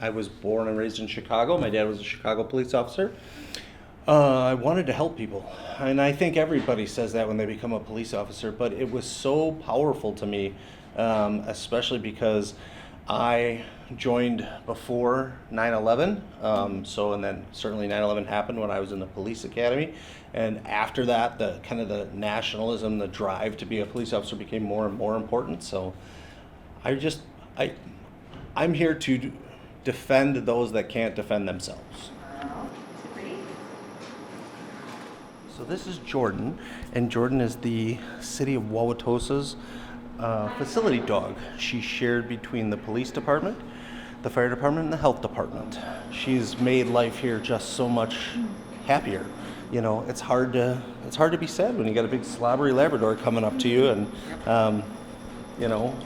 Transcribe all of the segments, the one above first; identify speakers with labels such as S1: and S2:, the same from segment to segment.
S1: I was born and raised in Chicago. My dad was a Chicago police officer. I wanted to help people. And I think everybody says that when they become a police officer, but it was so powerful to me, especially because I joined before 9/11. And then certainly 9/11 happened when I was in the police academy. And after that, the kind of the nationalism, the drive to be a police officer became more and more important. So I just, I, I'm here to defend those that can't defend themselves. So this is Jordan, and Jordan is the city of Wauwatosa's facility dog. She's shared between the police department, the fire department, and the health department. She's made life here just so much happier. You know, it's hard to be sad when you got a big slobbery Labrador coming up to you and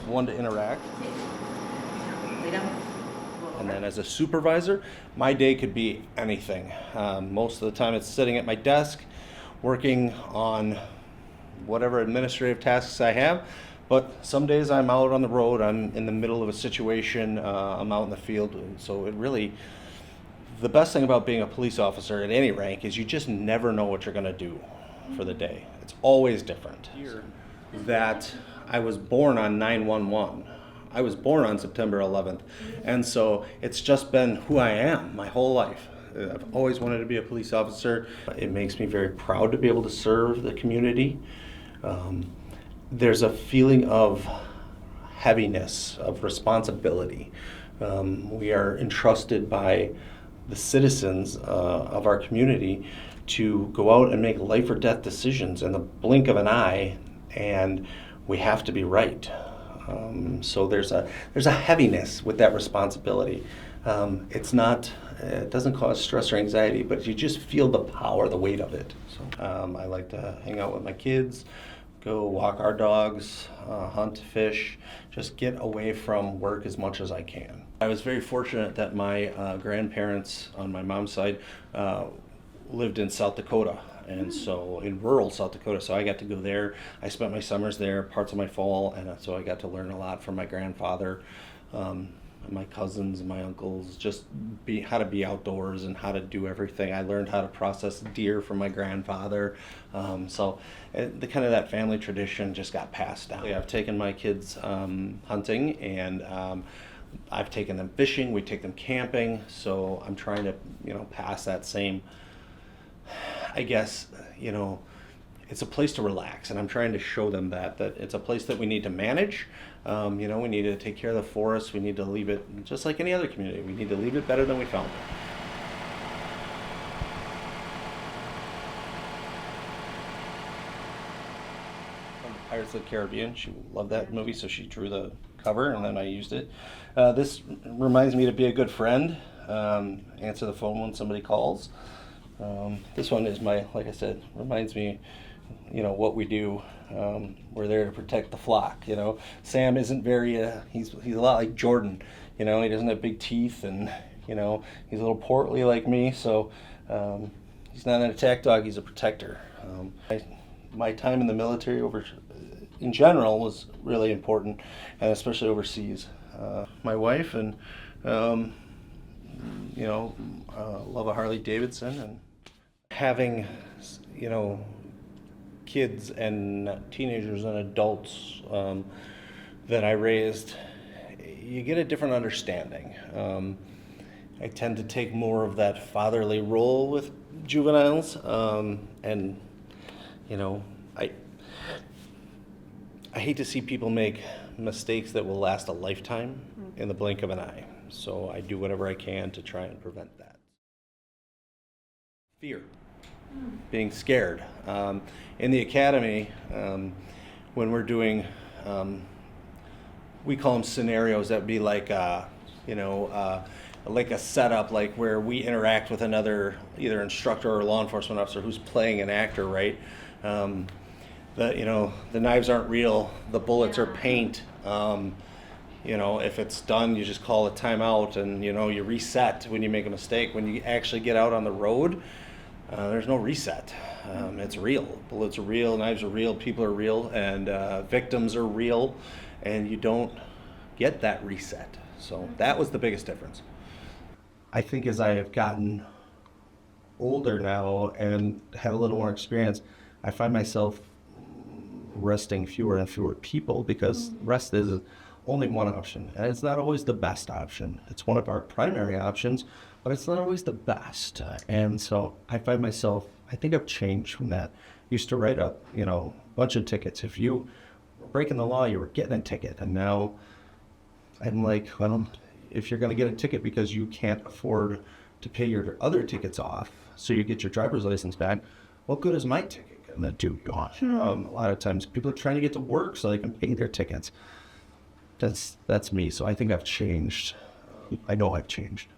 S1: one to interact. And then as a supervisor, my day could be anything. Most of the time it's sitting at my desk, working on whatever administrative tasks I have. But some days I'm out on the road, I'm in the middle of a situation, I'm out in the field. So the best thing about being a police officer at any rank is you just never know what you're gonna do for the day. It's always different. That I was born on 9/11. I was born on September 11th. And so it's just been who I am my whole life. I've always wanted to be a police officer. It makes me very proud to be able to serve the community. There's a feeling of heaviness, of responsibility. We are entrusted by the citizens of our community to go out and make life or death decisions in the blink of an eye, and we have to be right. So there's a heaviness with that responsibility. It doesn't cause stress or anxiety, but you just feel the power, the weight of it. So I like to hang out with my kids, go walk our dogs, hunt, fish, just get away from work as much as I can. I was very fortunate that my grandparents on my mom's side lived in South Dakota. And so in rural South Dakota, so I got to go there. I spent my summers there, parts of my fall, and so I got to learn a lot from my grandfather, my cousins and my uncles, just how to be outdoors and how to do everything. I learned how to process deer from my grandfather. The kind of that family tradition just got passed down. I've taken my kids hunting, and I've taken them fishing. We take them camping. So I'm trying to pass that same, I guess, it's a place to relax, and I'm trying to show them that it's a place that we need to manage. We need to take care of the forest. We need to leave it just like any other community. We need to leave it better than we found it. From Pirates of the Caribbean, she loved that movie, so she drew the cover, and then I used it. This reminds me to be a good friend. Answer the phone when somebody calls. This one is like I said, reminds me, what we do. We're there to protect the flock. Sam isn't very, he's a lot like Jordan. He doesn't have big teeth, and, he's a little portly like me. So he's not an attack dog, he's a protector. My time in the military in general was really important, and especially overseas. My wife and, love a Harley Davidson, and having, kids and teenagers and adults that I raised, you get a different understanding. I tend to take more of that fatherly role with juveniles, and I hate to see people make mistakes that will last a lifetime in the blink of an eye. So I do whatever I can to try and prevent that. Fear, being scared. In the academy, when we're doing, we call them scenarios. That'd be like like a setup, like where we interact with another either instructor or law enforcement officer who's playing an actor, right? The knives aren't real, the bullets are paint. If it's done, you just call a timeout, and you reset when you make a mistake. When you actually get out on the road, there's no reset. It's real. Bullets are real, knives are real, people are real, and victims are real, and you don't get that reset. So that was the biggest difference. I think as I have gotten older now and have a little more experience, I find myself arresting fewer and fewer people because rest is only one option. And it's not always the best option. It's one of our primary options, but it's not always the best. And so I find myself, I think I've changed from that. Used to write up, a bunch of tickets. If you were breaking the law, you were getting a ticket. And now I'm like, well, if you're going to get a ticket because you can't afford to pay your other tickets off, so you get your driver's license back, what good is my ticket going to do you? A lot of times people are trying to get to work so they can pay their tickets. That's me. So I think I've changed. I know I've changed.